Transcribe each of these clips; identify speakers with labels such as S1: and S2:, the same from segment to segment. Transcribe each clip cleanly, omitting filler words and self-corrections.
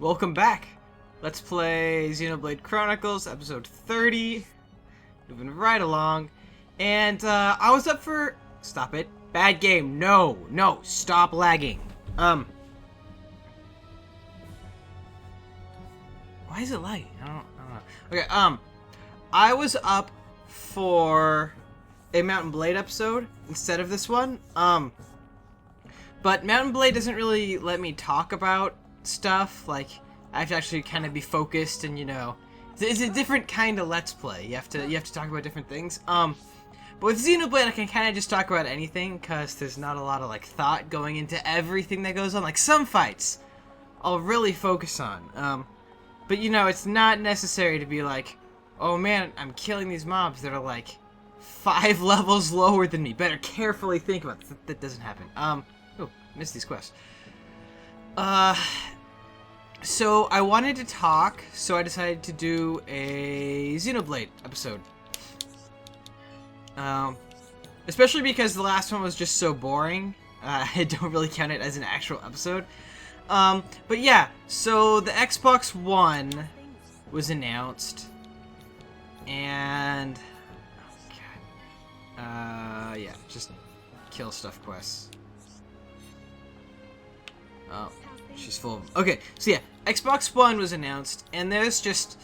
S1: Welcome back. Let's play Xenoblade Chronicles, episode 30. Moving right along. And, I was up for... Stop it. Bad game. No. Stop lagging. Why is it lagging? I don't know. Okay, I was up for a Mountain Blade episode instead of this one. But Mountain Blade doesn't really let me talk about stuff. Like, I have to actually kind of be focused and, you know, it's a different kind of Let's Play. You have to talk about different things. But with Xenoblade, I can kind of just talk about anything because there's not a lot of, like, thought going into everything that goes on. Like, some fights I'll really focus on. But, you know, it's not necessary to be like, oh man, I'm killing these mobs that are, like, 5 levels lower than me. Better carefully think about this. That doesn't happen. Oh, missed these quests. So I wanted to talk, so I decided to do a Xenoblade episode. Especially because the last one was just so boring. I don't really count it as an actual episode. But yeah, so the Xbox One was announced. And... oh, God. Yeah, just kill stuff quests. Oh, she's full of... okay, so yeah, Xbox One was announced, and there's just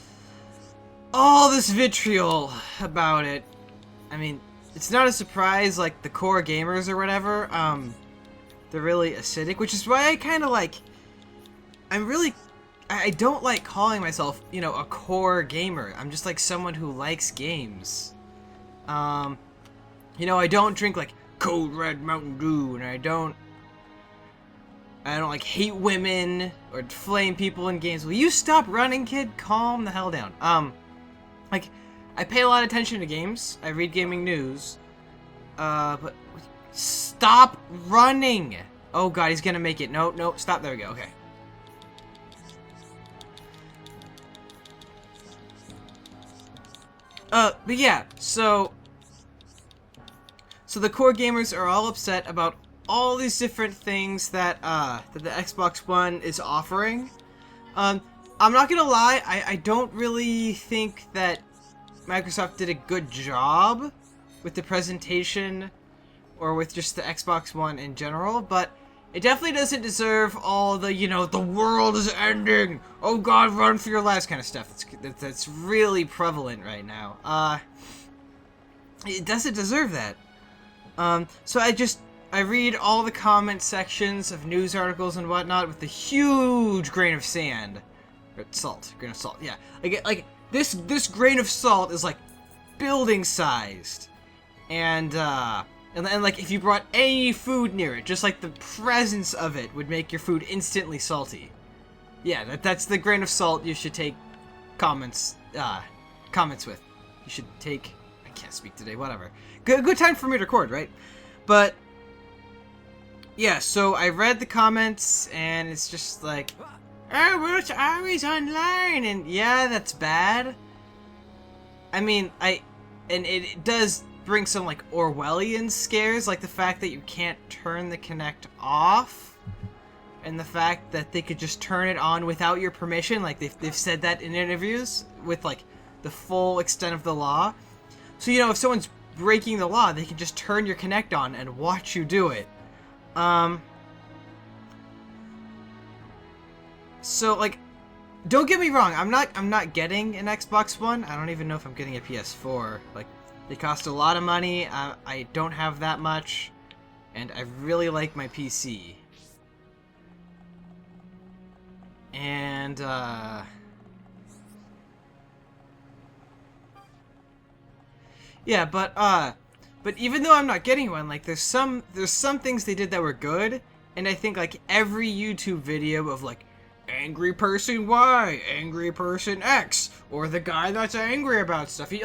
S1: all this vitriol about it. I mean, it's not a surprise, like, the core gamers or whatever, they're really acidic, which is why I kind of, like, I don't like calling myself, you know, a core gamer. I'm just, like, someone who likes games. You know, I don't drink, like, Cold Red Mountain Dew, and I don't, like, hate women or flame people in games. Will you stop running, kid? Calm the hell down. Like, I pay a lot of attention to games. I read gaming news. But stop running! Oh god, he's gonna make it. No, stop. There we go. Okay. But yeah, so the core gamers are all upset about all these different things that the Xbox One is offering. I'm not gonna lie, I don't really think that Microsoft did a good job with the presentation or with just the Xbox One in general, but it definitely doesn't deserve all the, you know, the world is ending, oh god, run for your lives kind of stuff that's really prevalent right now. It doesn't deserve that. So I read all the comment sections of news articles and whatnot with a huge grain of sand. Or grain of salt, yeah. Like this grain of salt is like building sized. And like if you brought any food near it, just like the presence of it would make your food instantly salty. Yeah, that's the grain of salt you should take comments with. You should take, I can't speak today, whatever. Good time for me to record, right? But yeah, so I read the comments, and it's just like, oh, well, it's always online, and yeah, that's bad. I mean, and it does bring some, like, Orwellian scares, like the fact that you can't turn the Kinect off, and the fact that they could just turn it on without your permission, like, they've said that in interviews, with, like, the full extent of the law. So, you know, if someone's breaking the law, they can just turn your Kinect on and watch you do it. So, like, don't get me wrong, I'm not getting an Xbox One. I don't even know if I'm getting a PS4. Like, they cost a lot of money. I don't have that much, and I really like my PC. And, yeah, but even though I'm not getting one, like, there's some things they did that were good, and I think, like, every YouTube video of, like, angry person Y, angry person X, or the guy that's angry about stuff, you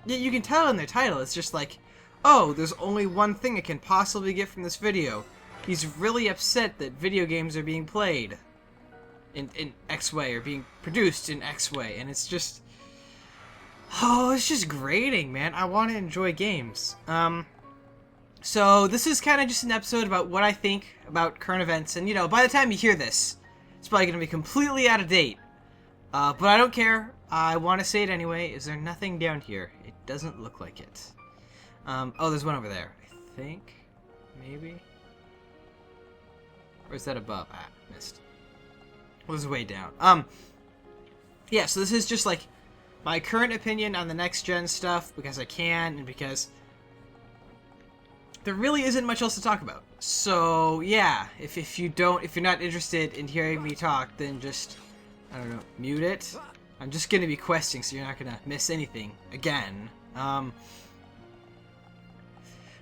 S1: can tell in their title, it's just like, oh, there's only one thing I can possibly get from this video. He's really upset that video games are being played in X way, or being produced in X way, and it's just... oh, it's just grating, man. I want to enjoy games. So this is kind of just an episode about what I think about current events, and, you know, by the time you hear this, It's probably going to be completely out of date. But I don't care. I want to say it anyway. Is there nothing down here? It doesn't look like it. Oh, there's one over there. I think. Maybe. Or is that above? Ah, missed. Well, this is way down. Yeah, so this is just like my current opinion on the next gen stuff because I can and because there really isn't much else to talk about. So yeah, if you're not interested in hearing me talk, then just, I don't know, mute it. I'm just gonna be questing, so you're not gonna miss anything again.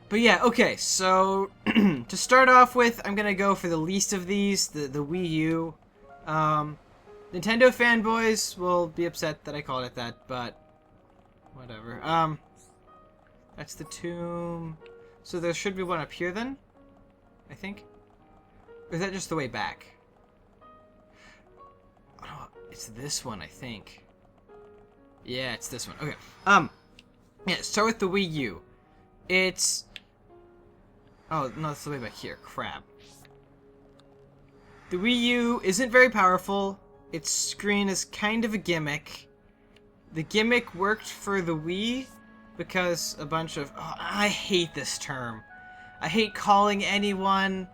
S1: But yeah, okay, so to start off with, I'm gonna go for the least of these, the Wii U. Nintendo fanboys will be upset that I called it that, but whatever. That's the tomb. So there should be one up here then, I think. Or is that just the way back? Oh, it's this one, I think. Yeah, it's this one. Okay. Yeah, start with the Wii U. It's... Oh, no, it's the way back here. Crap. The Wii U isn't very powerful. Its screen is kind of a gimmick. The gimmick worked for the Wii because a bunch of... Oh, I hate this term. I hate calling anyone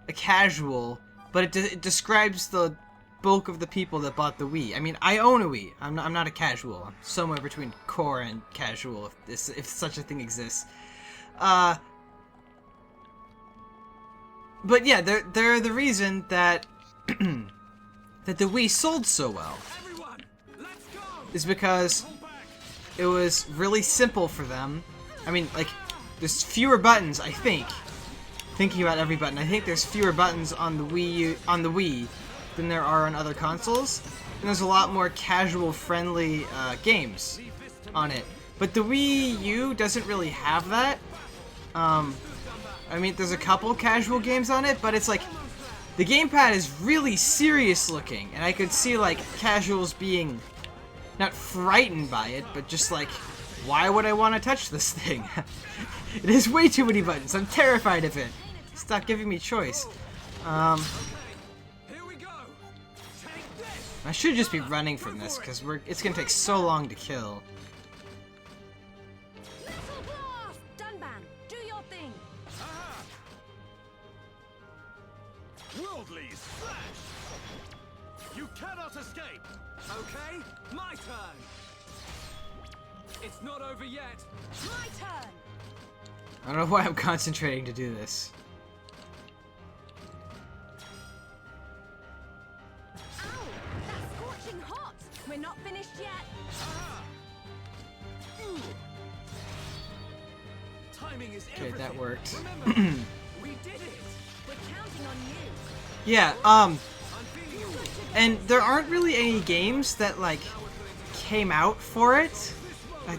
S1: a casual, but it describes the bulk of the people that bought the Wii. I mean, I own a Wii. I'm not a casual. I'm somewhere between core and casual, if such a thing exists. But yeah, they're the reason that that the Wii sold so well. Is because it was really simple for them. I mean, like, there's fewer buttons, I think. Thinking about every button, I think there's fewer buttons on the Wii than there are on other consoles, and there's a lot more casual-friendly games on it. But the Wii U doesn't really have that. I mean, there's a couple casual games on it, but it's like the gamepad is really serious looking, and I could see like casuals being not frightened by it, but just like, why would I want to touch this thing? It has way too many buttons. I'm terrified of it. Stop giving me choice. I should just be running from this because it's gonna take so long to kill.
S2: You cannot escape. Okay, my turn. It's not over yet. My turn.
S1: I don't know why I'm concentrating to do this.
S3: Ow! That's scorching hot. We're not finished yet.
S2: Timing is
S1: okay, that worked.
S2: Remember, we did it.
S3: We're counting on you.
S1: Yeah, and there aren't really any games that, like, came out for it.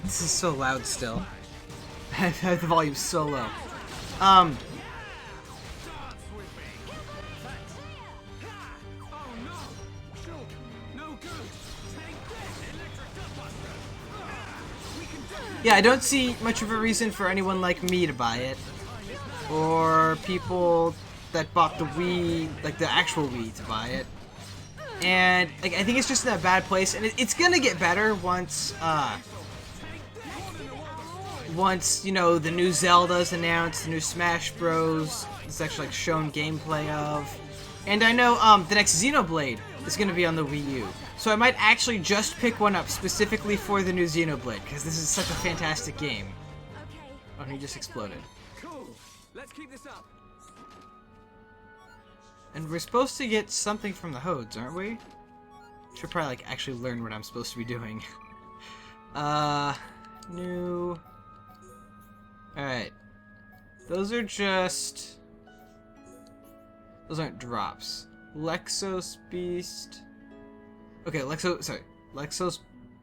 S1: This is so loud still. I have the volume so low. Yeah, I don't see much of a reason for anyone like me to buy it. Or people that bought the Wii, like the actual Wii, to buy it. And like, I think it's just in a bad place, and it's gonna get better once, once, you know, the new Zelda's announced, the new Smash Bros. It's actually like shown gameplay of. And I know the next Xenoblade is gonna be on the Wii U. So I might actually just pick one up specifically for the new Xenoblade, because this is such a fantastic game.
S3: Okay.
S1: Oh, he just exploded.
S2: Cool. Let's keep this up.
S1: And we're supposed to get something from the Hodes, aren't we? Should probably like actually learn what I'm supposed to be doing. New. Alright. Those are just... Those aren't drops. Lexos Beast. Okay, Lexos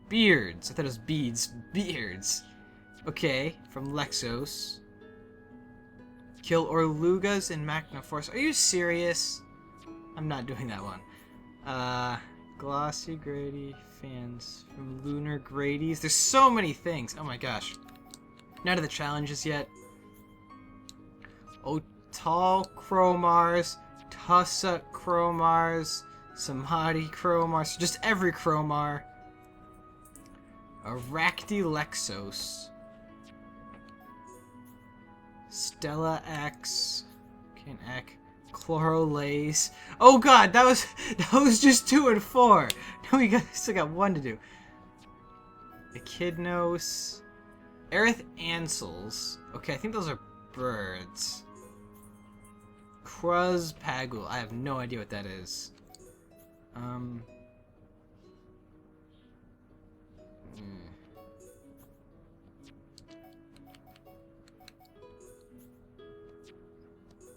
S1: Beards. I thought it was beads. Beards. Okay, from Lexos. Kill Orlugas in Magna Force. Are you serious? I'm not doing that one. Glossy Grady fans from Lunar Grady's. There's so many things. Oh my gosh. None of the challenges yet. Otal Chromars. Tussa Chromars. Samadhi Chromar, so just every Chromar. Arachdylexos. Stella X. Can Ek. Chlorolase. Oh god, that was just 2 and 4. Now we still got 1 to do. Echidnos. Aerith Ansels. Okay, I think those are birds. Kruz Pagul. I have no idea what that is.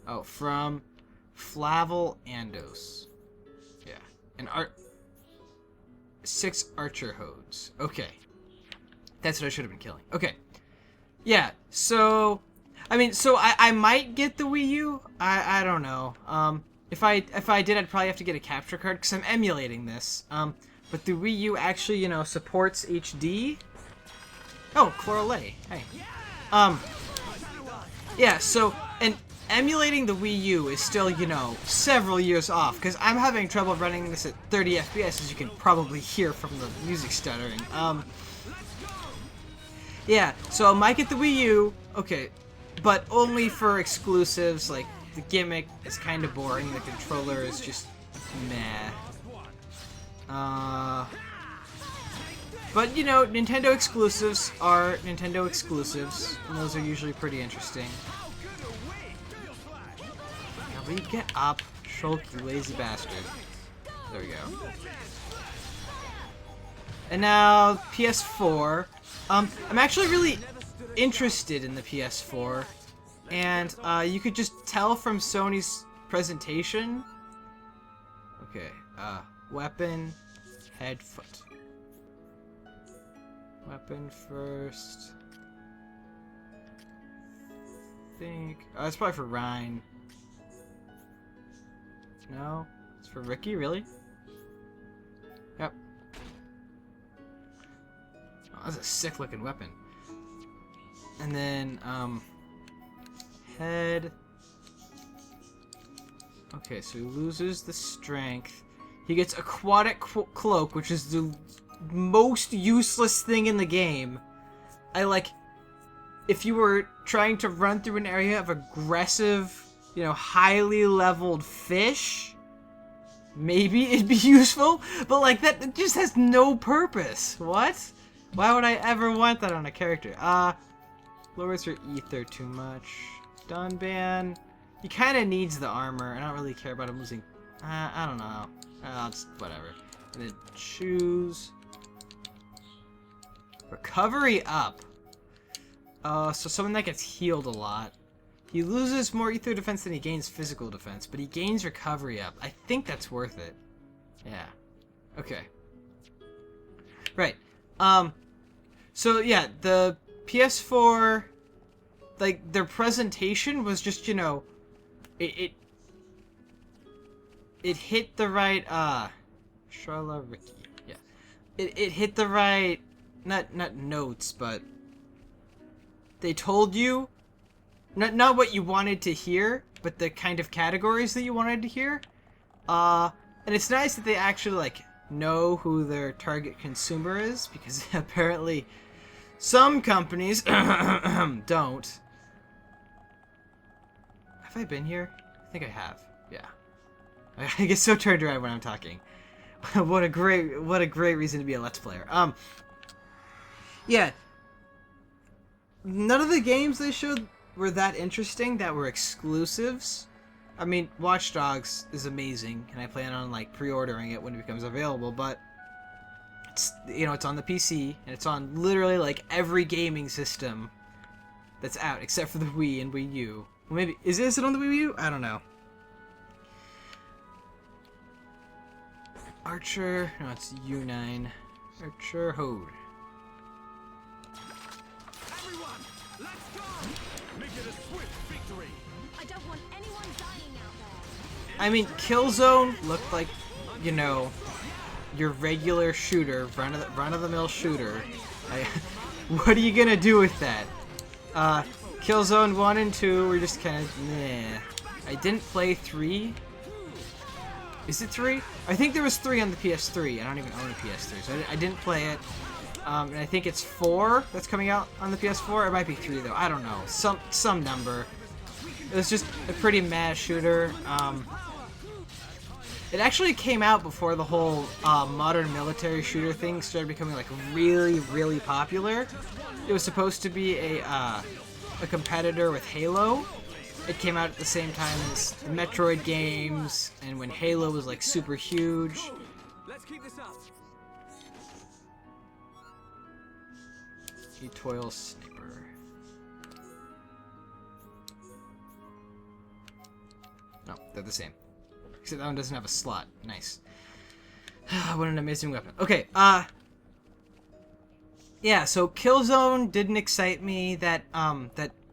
S1: Oh, from Flavel Andos. Yeah. And 6 Archer Hodes. Okay. That's what I should have been killing. Okay. Yeah, so I might get the Wii U. I don't know. If I did, I'd probably have to get a capture card because I'm emulating this. But the Wii U actually, you know, supports HD. Oh, Chlorolay. Hey. Yeah, so, and emulating the Wii U is still, you know, several years off, because I'm having trouble running this at 30 FPS, as you can probably hear from the music stuttering. Yeah, so I might get the Wii U, okay, but only for exclusives. Like, the gimmick is kind of boring, the controller is just meh. But, you know, Nintendo exclusives are Nintendo exclusives, and those are usually pretty interesting. Now, will you get up, Shulk, you lazy bastard. There we go. And now, PS4. I'm actually really interested in the PS4, and you could just tell from Sony's presentation. Okay, weapon, head, foot. Weapon first. Think. Oh, it's probably for Ryan. No, it's for Ricky. Really? Yep. Oh, that's a sick-looking weapon. And then, head. Okay, so he loses the strength. He gets aquatic cloak, which is the most useless thing in the game. If you were trying to run through an area of aggressive, you know, highly leveled fish, maybe it'd be useful, but like that, it just has no purpose. What? Why would I ever want that on a character? Lowers your ether too much. Dunban. He kind of needs the armor. I don't really care about him losing. I don't know. Just whatever. And then choose. Recovery up. So someone that gets healed a lot. He loses more ether defense than he gains physical defense, but he gains recovery up. I think that's worth it. Yeah. Okay. Right. So yeah, the PS4, like, their presentation was just, you know, it hit the right, Charla Ricky, yeah. It hit the right, not notes, but they told you, not what you wanted to hear, but the kind of categories that you wanted to hear. And it's nice that they actually, like, know who their target consumer is, because apparently some companies don't. Have I been here? I think I have. Yeah. I get so turned around when I'm talking. what a great reason to be a Let's Player. Yeah. None of the games they showed were that interesting that were exclusives. I mean, Watch Dogs is amazing, and I plan on, like, pre-ordering it when it becomes available, but it's, you know, it's on the PC, and it's on literally, like, every gaming system that's out, except for the Wii and Wii U. Well, maybe, is it on the Wii U? I don't know. Archer, no, it's U9. Archer Hode.
S2: Everyone, let's go! Make it a swift victory!
S3: I don't want anyone dying out there.
S1: I mean, Killzone looked like, you know, your regular shooter, run-of-the-mill shooter. What are you gonna do with that? Killzone 1 and 2 were just kind of meh. I didn't play 3. Is it 3? I think there was 3 on the PS3. I don't even own a PS3, so I didn't play it. And I think it's 4 that's coming out on the PS4. It might be 3 though. I don't know. Some number. It was just a pretty mad shooter. It actually came out before the whole modern military shooter thing started becoming like really, really popular. It was supposed to be a competitor with Halo. It came out at the same time as the Metroid games, and when Halo was like super huge.
S2: Let's keep this up.
S1: Toil Sniper. No, they're the same. Except that one doesn't have a slot. Nice. What an amazing weapon. Okay, yeah, so Killzone didn't excite me. That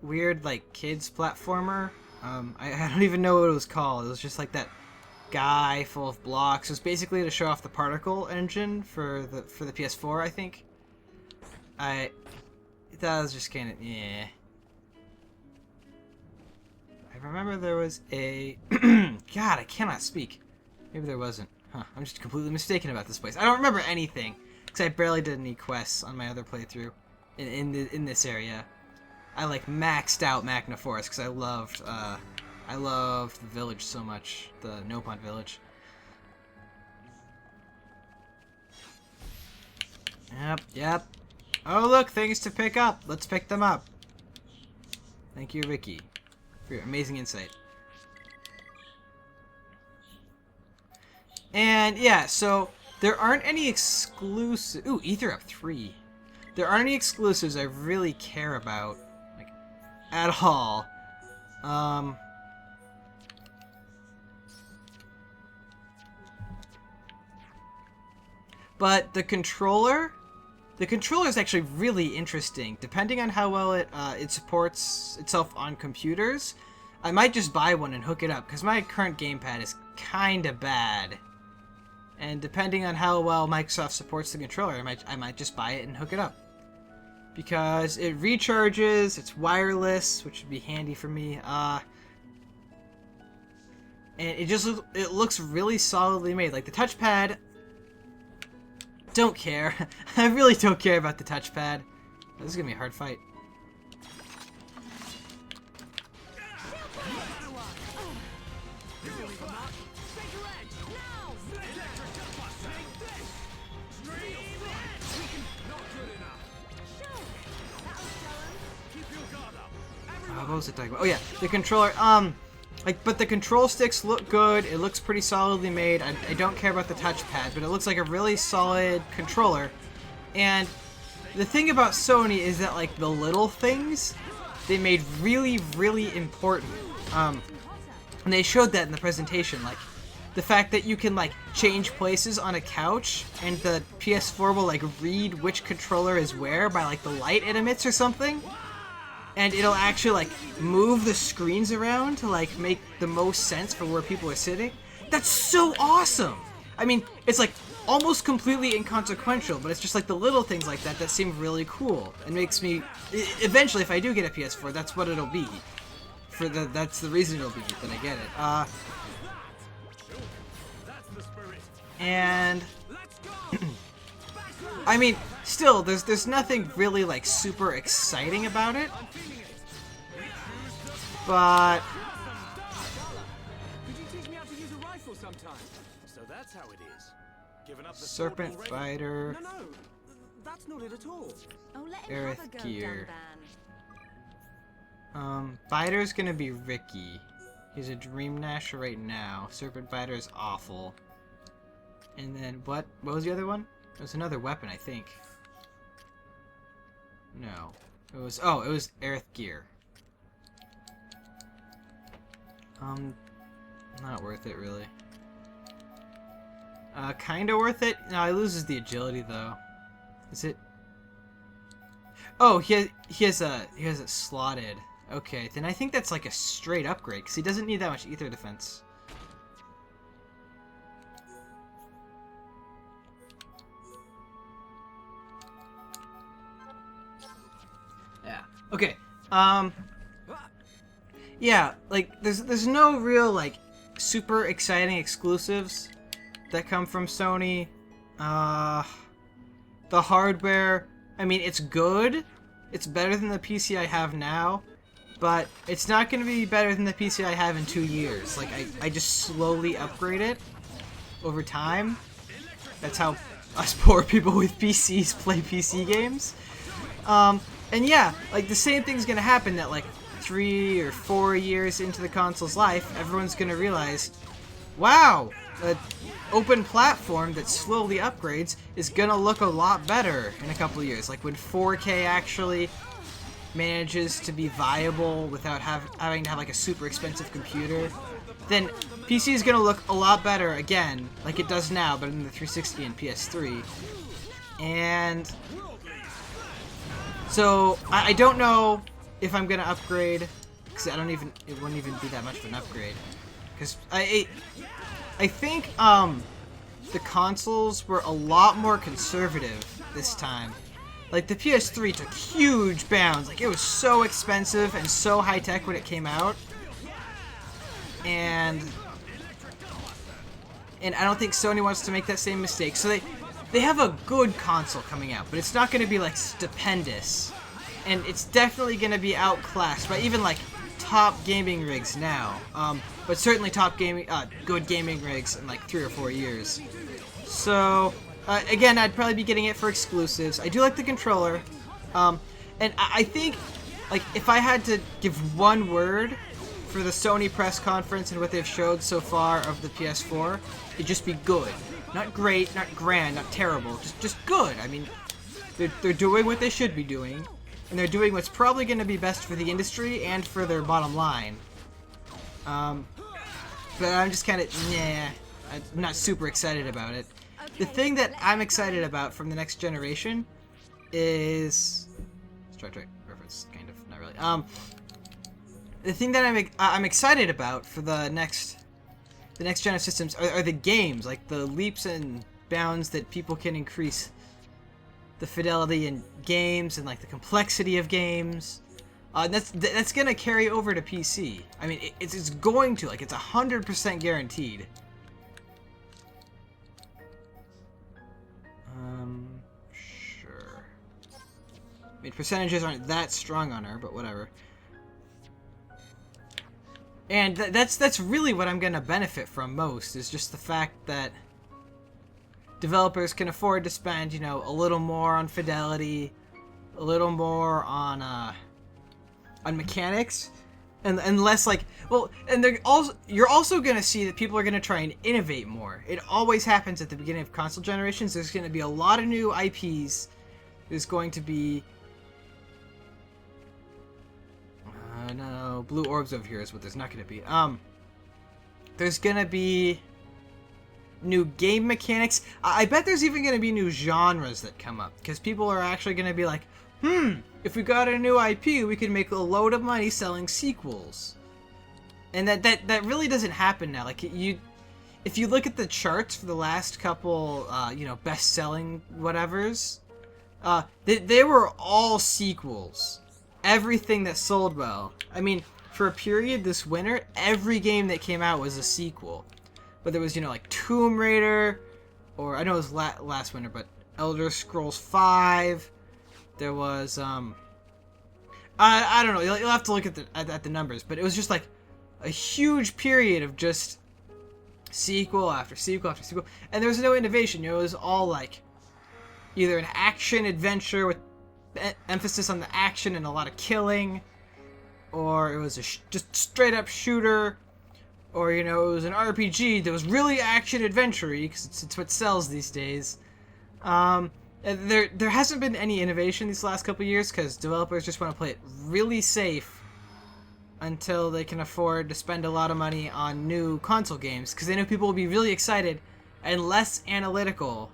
S1: weird, like, kids platformer. I don't even know what it was called. It was just like that guy full of blocks. It was basically to show off the particle engine for the PS4, I think. I thought it was just kind of, yeah. I remember there was a... God, I cannot speak. Maybe there wasn't. Huh, I'm just completely mistaken about this place. I don't remember anything, because I barely did any quests on my other playthrough in this area. I, like, maxed out Magna Forest, because I loved the village so much. The Nopon village. Yep. Oh, look, things to pick up. Let's pick them up. Thank you, Ricky, for your amazing insight. And, yeah, so there aren't any exclusive... Ooh, Ether Up 3. There aren't any exclusives I really care about, like, at all. But the controller is actually really interesting. Depending on how well it supports itself on computers, I might just buy one and hook it up, because my current gamepad is kind of bad. And depending on how well Microsoft supports the controller, I might just buy it and hook it up. Because it recharges, it's wireless, which would be handy for me. And it looks really solidly made. Like the touchpad, don't care. I really don't care about the touchpad. This is gonna be a hard fight. What was it talking about? Oh yeah, the controller. But the control sticks look good. It looks pretty solidly made. I don't care about the touchpad, but it looks like a really solid controller. And the thing about Sony is that, like, the little things they made really, really important. And they showed that in the presentation, like the fact that you can, like, change places on a couch, and the PS4 will, like, read which controller is where by, like, the light it emits or something. And it'll actually, like, move the screens around to, like, make the most sense for where people are sitting. That's so awesome! I mean, it's, like, almost completely inconsequential, but it's just, like, the little things like that that seem really cool. It makes me... Eventually, if I do get a PS4, that's what it'll be. That's the reason it'll be that I get it. And... I mean, still, there's nothing really, like, super exciting about it. But...
S2: Could you teach me how to use a rifle sometime? So that's how it is. Giving up the
S1: Serpent
S2: sword
S1: Fighter...
S2: No, that's not it at all.
S3: Oh, let him have a
S1: Aerith
S3: go,
S1: Gear.
S3: Dunban.
S1: Fighter's gonna be Ricky. He's a Dream Nasher right now. Serpent Fighter is awful. And then, what was the other one? It was another weapon, I think. No. It was Aerith Gear. Not worth it, really. Kinda worth it? No, he loses the agility, though. Is it? Oh, he has a slotted. Okay, then I think that's like a straight upgrade, because he doesn't need that much ether defense. Yeah. Okay. Yeah, like there's no real, like, super exciting exclusives that come from Sony. The hardware, I mean, it's good. It's better than the PC I have now, but it's not going to be better than the PC I have in 2 years. Like, I just slowly upgrade it over time. That's how us poor people with PCs play PC games. And yeah, like, the same thing's going to happen that, like, 3 or 4 years into the console's life, everyone's going to realize, wow, an open platform that slowly upgrades is going to look a lot better in a couple of years. Like, when 4K actually manages to be viable without having to have, like, a super expensive computer, then PC is going to look a lot better again, like it does now, but in the 360 and PS3. And so I don't know if I'm going to upgrade, because it wouldn't even be that much of an upgrade. Because I think the consoles were a lot more conservative this time. Like, the PS3 took huge bounds. Like, it was so expensive and so high-tech when it came out. And I don't think Sony wants to make that same mistake. So they have a good console coming out, but it's not going to be, like, stupendous. And it's definitely going to be outclassed by even, like, top gaming rigs now. But certainly good gaming rigs in, like, 3 or 4 years. So, again, I'd probably be getting it for exclusives. I do like the controller. And I think, like, if I had to give one word for the Sony press conference and what they've showed so far of the PS4, it'd just be good. Not great, not grand, not terrible, just good. I mean, they're doing what they should be doing, and they're doing what's probably going to be best for the industry and for their bottom line. But I'm just kind of, I'm not super excited about it. The thing that I'm excited about from the next generation is Star Trek reference, kind of, not really. The thing that I'm excited about for the next gen of systems are the games, like the leaps and bounds that people can increase the fidelity in games and, like, the complexity of games. That's gonna carry over to PC. I mean, it's going to, like, it's 100% guaranteed. Sure. I mean, percentages aren't that strong on her, but whatever. And that's really what I'm gonna benefit from most, is just the fact that developers can afford to spend, you know, a little more on fidelity, a little more on mechanics, and less, like, well, and you're also gonna see that people are gonna try and innovate more. It always happens at the beginning of console generations. There's gonna be a lot of new IPs. There's going to be no, blue orbs over here is what there's not going to be. There's going to be new game mechanics. I bet there's even going to be new genres that come up, because people are actually going to be like, if we got a new IP, we could make a load of money selling sequels. And that really doesn't happen now. Like, if you look at the charts for the last couple, best-selling whatevers, they were all sequels. Everything that sold well. I mean, for a period this winter, every game that came out was a sequel. But there was, like Tomb Raider, or I know it was last winter, but Elder Scrolls V. There was, I don't know. You'll have to look at the numbers, but it was just like a huge period of just sequel after sequel after sequel, and there was no innovation. It was all like either an action adventure with emphasis on the action and a lot of killing, or it was just straight up shooter, or it was an RPG that was really action adventure-y, because it's what sells these days. And there hasn't been any innovation these last couple years, because developers just want to play it really safe until they can afford to spend a lot of money on new console games, because they know people will be really excited and less analytical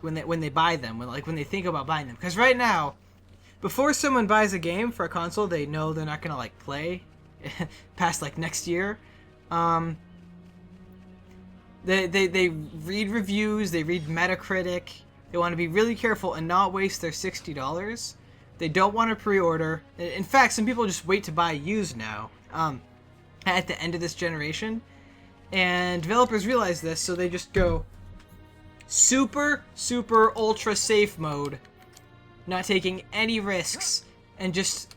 S1: when they buy them, when they think about buying them. Because right now, before someone buys a game for a console, they know they're not gonna play past next year. They read reviews, they read Metacritic. They want to be really careful and not waste their $60. They don't want to pre-order. In fact, some people just wait to buy used now. At the end of this generation, And developers realize this, so they just go super, super ultra safe mode, not taking any risks, and just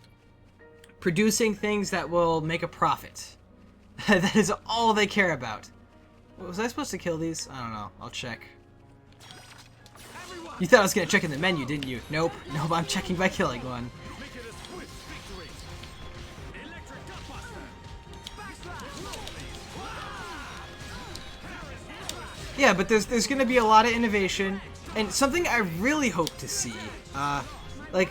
S1: producing things that will make a profit. That is all they care about. Was I supposed to kill these? I don't know. I'll check. You thought I was gonna check in the menu, didn't you? Nope. Nope, I'm checking by killing one. Yeah, but there's gonna be a lot of innovation, and something I really hope to see. Like,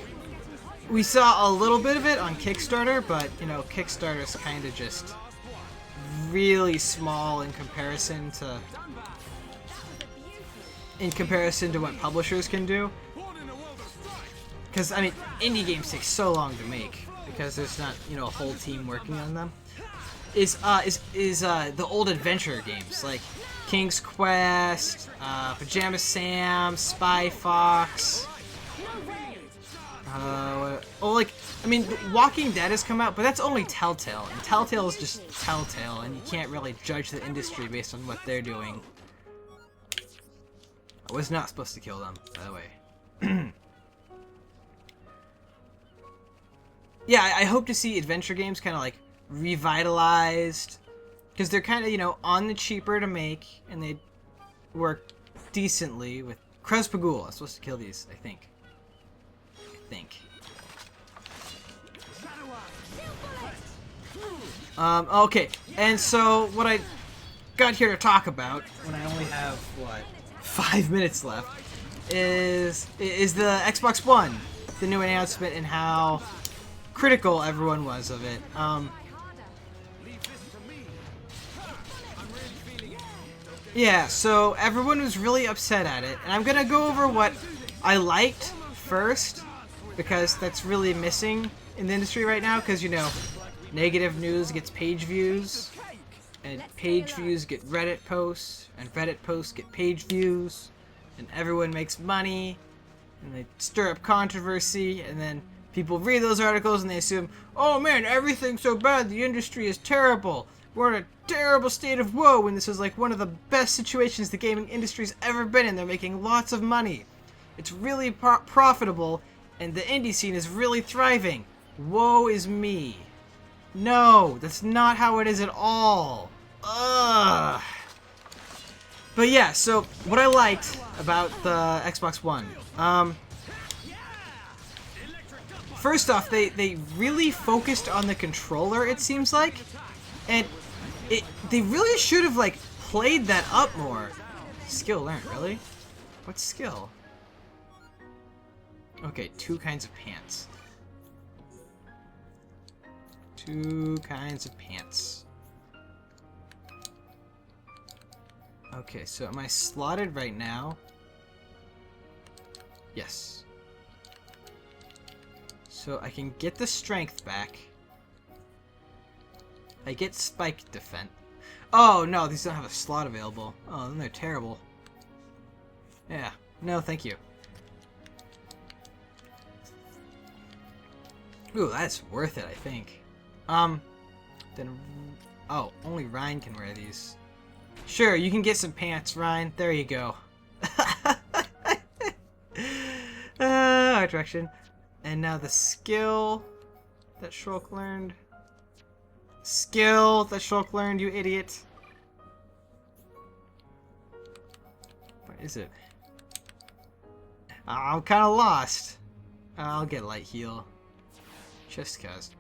S1: we saw a little bit of it on Kickstarter, but, you know, Kickstarter's kind of just really small in comparison to what publishers can do. Because, I mean, indie games take so long to make because there's not, you know, a whole team working on them. Is the old adventure games like King's Quest, Pajama Sam, Spy Fox. Like, I mean, Walking Dead has come out, but that's only Telltale, and Telltale is just Telltale, and you can't really judge the industry based on what they're doing. I was not supposed to kill them, by the way. Yeah, I hope to see adventure games kind of like revitalized, because they're kind of, you know, on the cheaper to make, and they work decently with Crespagul. I'm supposed to kill these, I think. Okay, and so what I got here to talk about, when I only have, what, 5 minutes left, is the Xbox One, the new announcement, and how critical everyone was of it. Yeah, so everyone was really upset at it, and I'm gonna go over what I liked first, because that's really missing in the industry right now, because, you know, negative news gets page views, and page views get Reddit posts, and Reddit posts get page views, and everyone makes money, and they stir up controversy, and then people read those articles and they assume, oh man, everything's so bad, the industry is terrible, we're in a terrible state of woe, when this is like one of the best situations the gaming industry's ever been in. They're making lots of money, it's really profitable, and the indie scene is really thriving. Woe is me. No, that's not how it is at all. Ugh. But yeah, so what I liked about the Xbox One, first off, they really focused on the controller, it seems like, and they really should have, like, played that up more. Skill learned, really? What skill? Okay, 2 kinds of pants. 2 kinds of pants. Okay, so am I slotted right now? Yes. So I can get the strength back. I get spike defense. Oh no, these don't have a slot available. Oh, then they're terrible. Yeah, no thank you. Ooh, that's worth it, I think. Then, oh, only Ryan can wear these. Sure, you can get some pants, Ryan. There you go. Art direction. And now the skill that Shulk learned. Skill that Shulk learned, you idiot. What is it? I'm kind of lost. I'll get light heal. Just cause.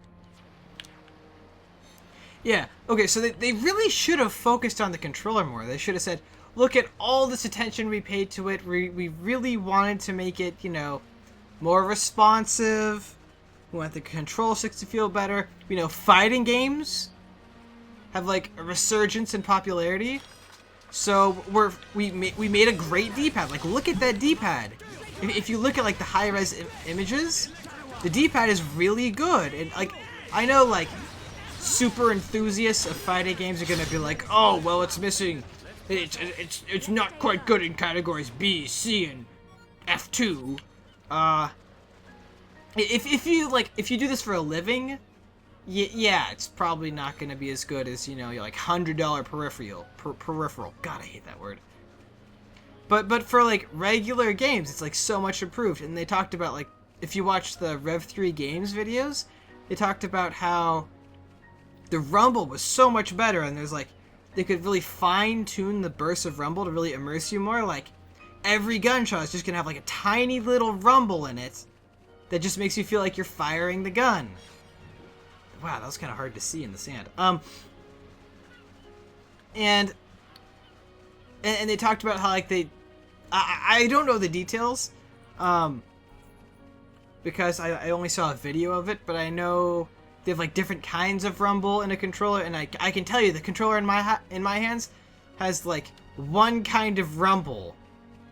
S1: Yeah, okay, so they really should have focused on the controller more. They should have said, look at all this attention we paid to it. We really wanted to make it, you know, more responsive. We want the control sticks to feel better. You know, fighting games have, like, a resurgence in popularity. So we made a great D-pad. Like, look at that D-pad. If you look at, like, the high-res images, the D-pad is really good. And, like, I know, like, super enthusiasts of fighting games are gonna be like, oh, well, it's missing. It's not quite good in categories B, C, and F2. If you do this for a living, yeah, it's probably not going to be as good as, you know, your like $100 peripheral. God, I hate that word. But for like regular games, it's like so much improved. And they talked about like if you watch the Rev 3 Games videos, they talked about how the rumble was so much better, and there's like they could really fine tune the bursts of rumble to really immerse you more. Like every gunshot is just gonna have like a tiny little rumble in it that just makes you feel like you're firing the gun. Wow, that was kind of hard to see in the sand. And they talked about how like I don't know the details, because I only saw a video of it, but I know they have like different kinds of rumble in a controller, and I can tell you the controller in my hands has like one kind of rumble,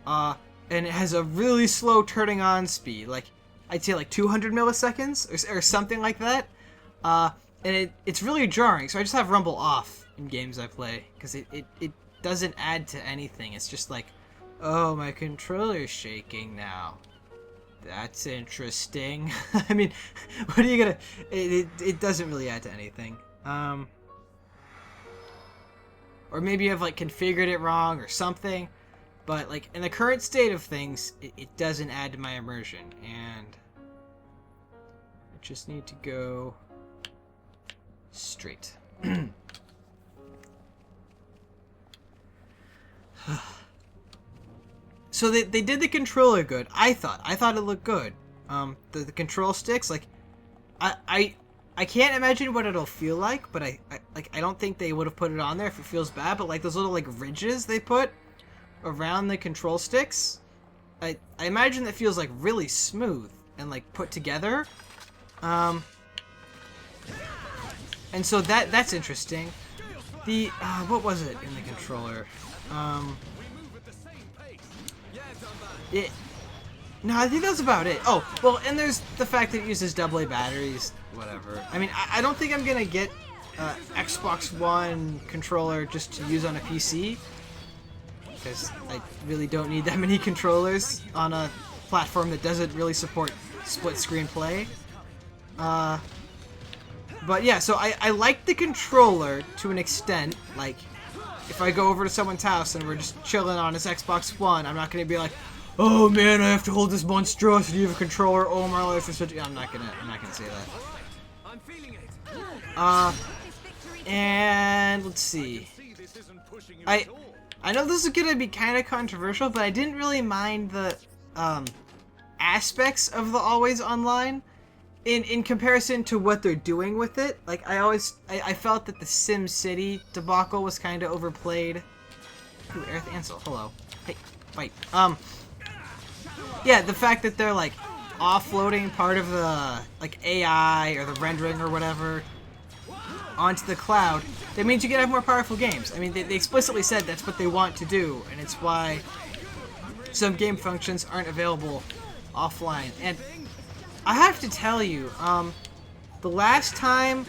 S1: and it has a really slow turning on speed, like I'd say like 200 milliseconds or something like that, and it's really jarring. So I just have rumble off in games I play because it doesn't add to anything. It's just like, oh, my controller's shaking now. That's interesting. I mean, what are you gonna... It doesn't really add to anything. Or maybe you have, like, configured it wrong or something. But, like, in the current state of things, it doesn't add to my immersion. And I just need to go straight. So they did the controller good. I thought it looked good. The control sticks, like, I can't imagine what it'll feel like, but I don't think they would have put it on there if it feels bad. But like those little like ridges they put around the control sticks, I imagine that feels like really smooth and like put together. And so that's interesting. The what was it in the controller? No, I think that's about it. Oh, well, and there's the fact that it uses AA batteries, whatever. I mean, I don't think I'm gonna get Xbox One controller just to use on a PC, because I really don't need that many controllers on a platform that doesn't really support split screen play. But yeah, so I like the controller to an extent. Like, if I go over to someone's house and we're just chilling on his Xbox One, I'm not gonna be like, oh man, I have to hold this monstrosity of a controller all my life. I'm not gonna say that.
S2: I'm feeling it.
S1: And let's see. I know this is gonna be kind of controversial, but I didn't really mind the aspects of the always online in comparison to what they're doing with it. Like I felt that the Sim City debacle was kind of overplayed. Ooh, Aerith Ansel, hello. Hey, fight. Yeah, the fact that they're like offloading part of the like AI or the rendering or whatever onto the cloud, that means you can have more powerful games. I mean, they explicitly said that's what they want to do, and it's why some game functions aren't available offline. And I have to tell you, the last time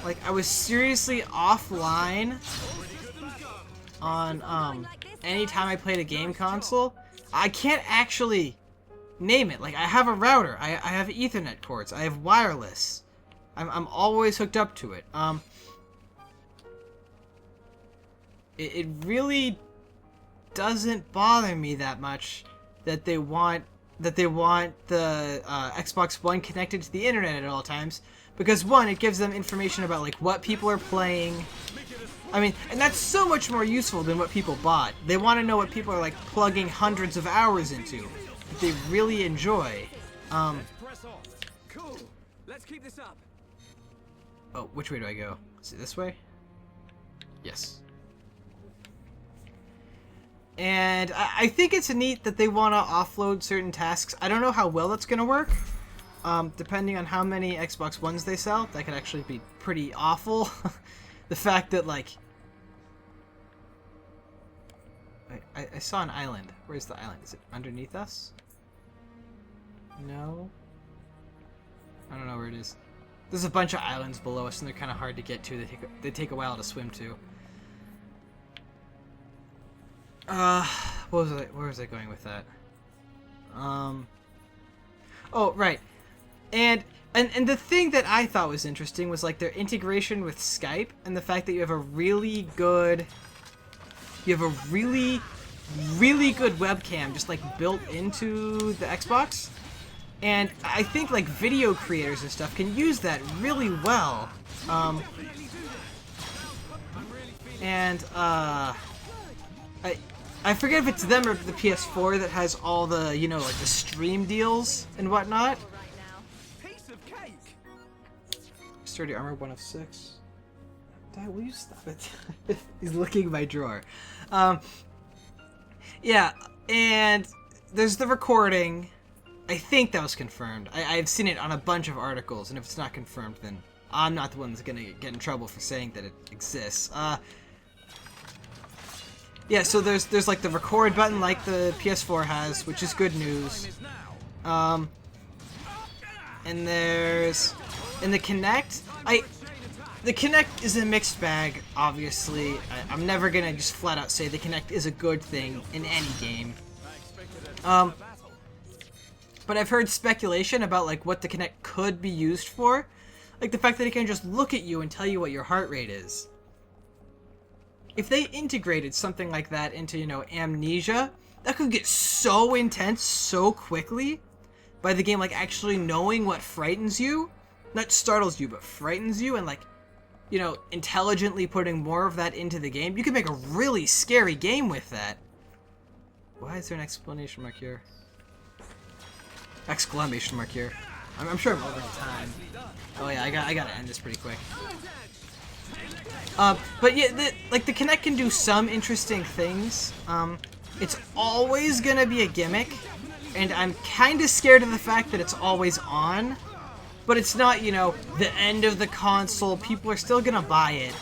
S1: like I was seriously offline on any time I played a game console, I can't actually name it. Like, I have a router, I have Ethernet cords, I have wireless. I'm always hooked up to it. It really doesn't bother me that much that they want the Xbox One connected to the internet at all times, because one, it gives them information about like what people are playing. I mean, and that's so much more useful than what people bought. They want to know what people are like plugging hundreds of hours into that they really enjoy.
S2: Press on. Cool. Let's keep this up.
S1: Oh, which way do I go? Is it this way? Yes. And I think it's neat that they want to offload certain tasks. I don't know how well that's going to work. Depending on how many Xbox Ones they sell, that could actually be pretty awful. The fact that, like... I saw an island. Where's the island? Is it underneath us? No? I don't know where it is. There's a bunch of islands below us, and they're kind of hard to get to. They take a while to swim to. Where was I going with that? Oh, right. And And the thing that I thought was interesting was like their integration with Skype and the fact that you have a really good webcam just like built into the Xbox. And I think like video creators and stuff can use that really well. I forget if it's them or the PS4 that has all the, you know, like the stream deals and whatnot.
S2: Piece of cake.
S1: Sturdy armor, 1 of 6. Dad, will you stop it? He's looking in my drawer. Yeah, and there's the recording. I think that was confirmed. I've seen it on a bunch of articles, and if it's not confirmed, then I'm not the one that's gonna get in trouble for saying that it exists. Yeah, so there's like the record button like the PS4 has, which is good news. And there's in the Kinect, the Kinect is a mixed bag, obviously. I'm never gonna just flat out say the Kinect is a good thing in any game. But I've heard speculation about like what the Kinect could be used for. Like the fact that it can just look at you and tell you what your heart rate is. If they integrated something like that into, you know, Amnesia, that could get so intense so quickly by the game like actually knowing what frightens you. Not startles you, but frightens you, and like, you know, intelligently putting more of that into the game. You could make a really scary game with that. Why is there an exclamation mark here? Exclamation mark here. I'm sure I'm over time. Oh yeah, I gotta end this pretty quick. But yeah, the Kinect can do some interesting things. It's always gonna be a gimmick, and I'm kind of scared of the fact that it's always on. But it's not, you know, the end of the console. People are still gonna buy it.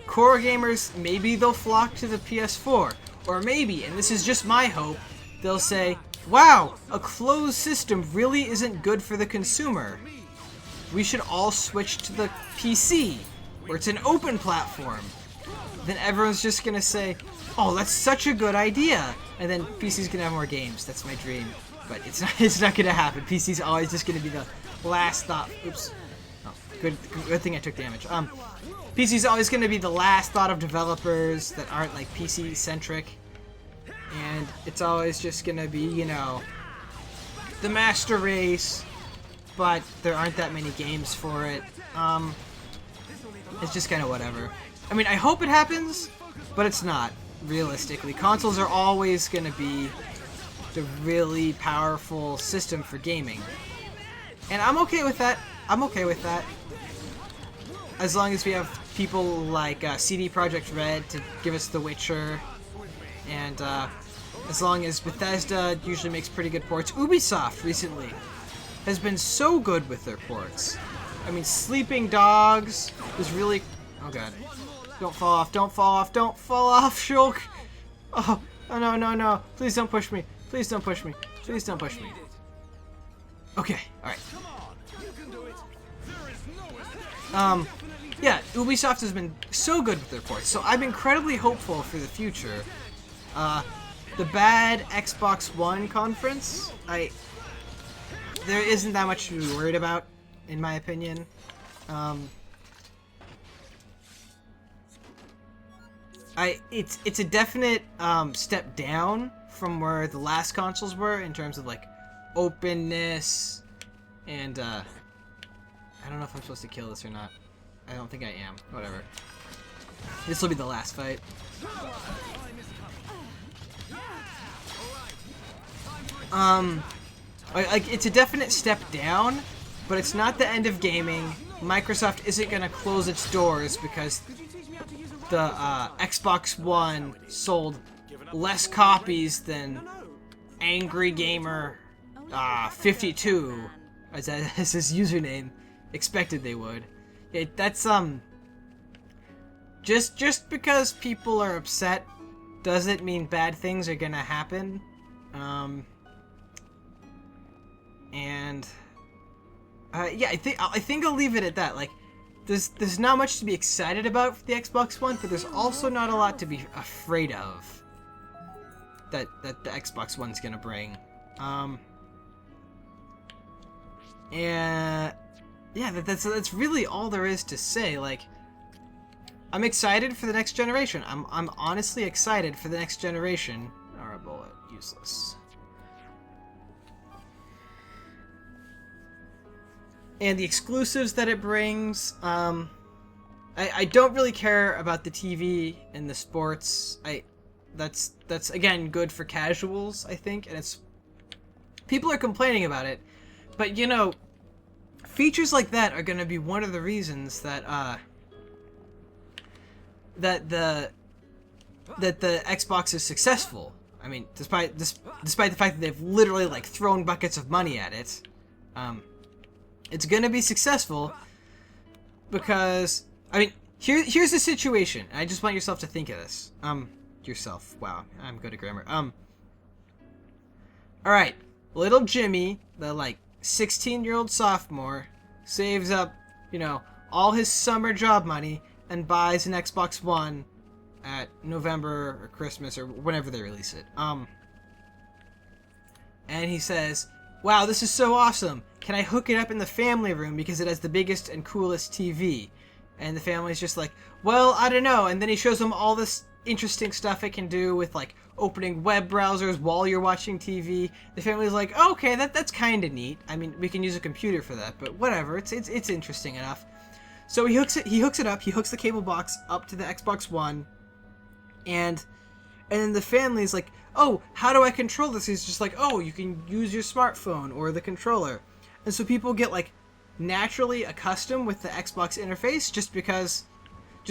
S1: Core gamers, maybe they'll flock to the PS4. Or maybe, and this is just my hope, they'll say, wow, a closed system really isn't good for the consumer. We should all switch to the PC, where it's an open platform. Then everyone's just gonna say, oh, that's such a good idea. And then PC's gonna have more games. That's my dream. But it's not gonna happen. PC's always just gonna be the last thought. Oops. Oh, good thing I took damage. PC's always gonna be the last thought of developers that aren't like PC centric. And it's always just gonna be, you know, the master race, but there aren't that many games for it. It's just kind of whatever. I mean, I hope it happens, but it's not, realistically. Consoles are always gonna be the really powerful system for gaming. And I'm okay with that. I'm okay with that. As long as we have people like CD Projekt Red to give us The Witcher, and as long as Bethesda usually makes pretty good ports. Ubisoft recently has been so good with their ports. I mean, Sleeping Dogs was really... Oh god. Don't fall off, don't fall off, don't fall off, Shulk! Oh, no, no, no. Please don't push me. Please don't push me. Please don't push me. Okay, alright. Yeah, Ubisoft has been so good with their ports, so I'm incredibly hopeful for the future. The bad Xbox One conference, there isn't that much to be worried about, in my opinion. It's a definite step down from where the last consoles were in terms of like openness and I don't know if I'm supposed to kill this or not. I don't think I am. Whatever. This will be the last fight. Like it's a definite step down, but it's not the end of gaming. Microsoft isn't gonna close its doors because the Xbox One sold less copies than Angry Gamer 52, as his username, expected they would. That's just because people are upset doesn't mean bad things are gonna happen. Yeah, I think I'll leave it at that. Like, there's not much to be excited about for the Xbox One, but there's also not a lot to be afraid of that the Xbox One's gonna bring. And yeah, that's really all there is to say. Like, I'm excited for the next generation. I'm honestly excited for the next generation. Alright, bullet, useless. And the exclusives that it brings. I don't really care about the TV and the sports. That's again good for casuals, I think, and it's people are complaining about it, but you know, features like that are going to be one of the reasons that that the Xbox is successful. I mean, despite the fact that they've literally like thrown buckets of money at it, it's going to be successful because I mean, here's the situation. I just want yourself to think of this. Yourself. Wow, I'm good at grammar. All right, little Jimmy, the like 16-year-old sophomore, saves up, you know, all his summer job money and buys an Xbox One at November or Christmas or whenever they release it. And he says, "Wow, this is so awesome. Can I hook it up in the family room because it has the biggest and coolest TV?" And the family's just like, "Well, I don't know." And then he shows them all this interesting stuff it can do with like opening web browsers while you're watching TV. The family's like, oh, "Okay, that's kind of neat. I mean, we can use a computer for that, but whatever. It's interesting enough." So he hooks it up. He hooks the cable box up to the Xbox One, and then the family's like, "Oh, how do I control this?" He's just like, "Oh, you can use your smartphone or the controller." And so people get like naturally accustomed with the Xbox interface just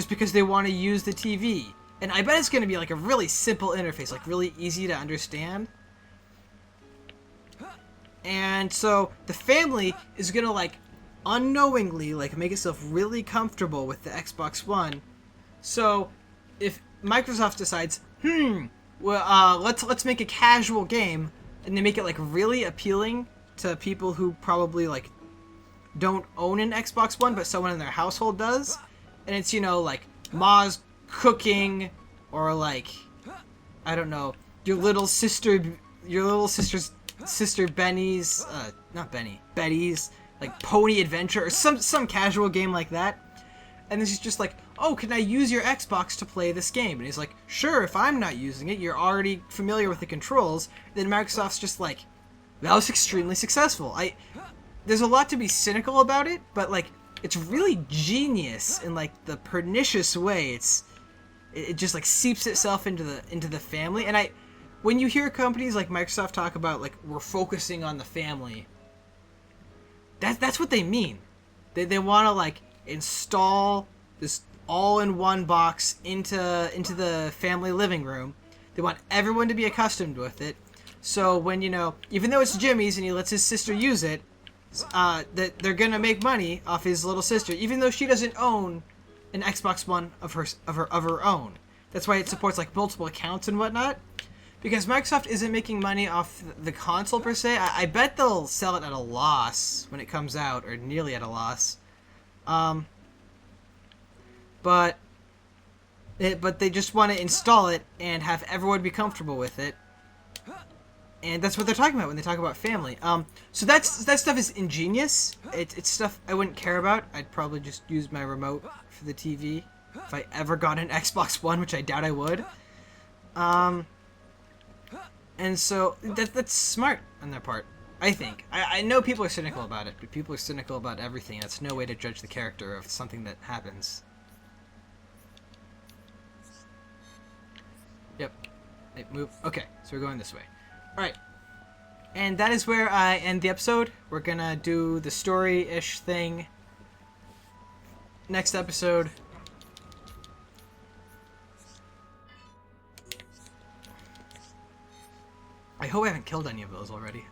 S1: because they want to use the TV. And I bet it's going to be like a really simple interface, like really easy to understand. And so the family is going to like unknowingly like make itself really comfortable with the Xbox One. So if Microsoft decides, well, let's make a casual game, and they make it like really appealing to people who probably like don't own an Xbox One, but someone in their household does, and it's, you know, like Ma's cooking, or like, I don't know, your little sister's sister Betty's like Pony Adventure or some casual game like that, and this is just like, "Oh, can I use your Xbox to play this game?" And he's like, "Sure, if I'm not using it, you're already familiar with the controls." Then Microsoft's just like, "That was extremely successful." There's a lot to be cynical about it, but like it's really genius in like the pernicious way. It just like seeps itself into the family. And when you hear companies like Microsoft talk about like we're focusing on the family, that's what they mean. They want to like install this all-in-one box into the family living room. They want everyone to be accustomed with it. So when, you know, even though it's Jimmy's and he lets his sister use it, that they're gonna make money off his little sister, even though she doesn't own an Xbox One of her own. That's why it supports like multiple accounts and whatnot. Because Microsoft isn't making money off the console per se. I bet they'll sell it at a loss when it comes out, or nearly at a loss. But they just want to install it and have everyone be comfortable with it. And that's what they're talking about when they talk about family. So that stuff is ingenious. It's stuff I wouldn't care about. I'd probably just use my remote for the TV if I ever got an Xbox One, which I doubt I would. And so that's smart on their part, I think. I know people are cynical about it, but people are cynical about everything. That's no way to judge the character of something that happens. Yep. Hey, move. Okay, so we're going this way. Alright, and that is where I end the episode. We're gonna do the story-ish thing next episode. I hope I haven't killed any of those already.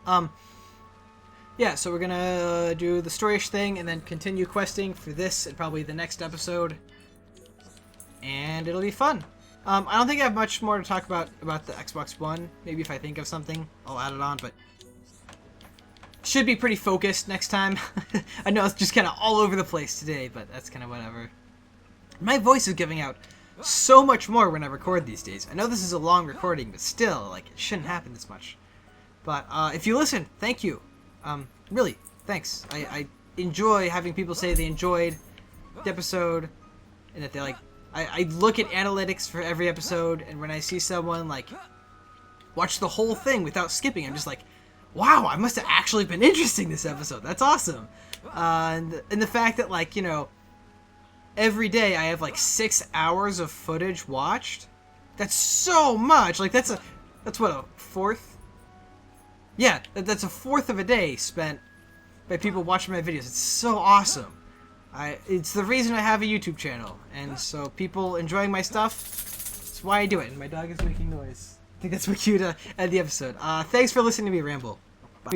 S1: Yeah, so we're gonna do the story-ish thing and then continue questing for this and probably the next episode. And it'll be fun. I don't think I have much more to talk about the Xbox One. Maybe if I think of something, I'll add it on, but should be pretty focused next time. I know it's just kind of all over the place today, but that's kind of whatever. My voice is giving out so much more when I record these days. I know this is a long recording, but still, like, it shouldn't happen this much. But if you listen, thank you. Really, thanks. I enjoy having people say they enjoyed the episode, and that they like. I look at analytics for every episode, and when I see someone like watch the whole thing without skipping, I'm just like, wow, I must have actually been interesting this episode. That's awesome. And the fact that, like, you know, every day I have like 6 hours of footage watched. That's so much. Like, that's what, a fourth? Yeah, that's a fourth of a day spent by people watching my videos. It's so awesome. It's the reason I have a YouTube channel, and so people enjoying my stuff, that's why I do it. And my dog is making noise. I think that's my cue to end the episode. Thanks for listening to me ramble. Bye.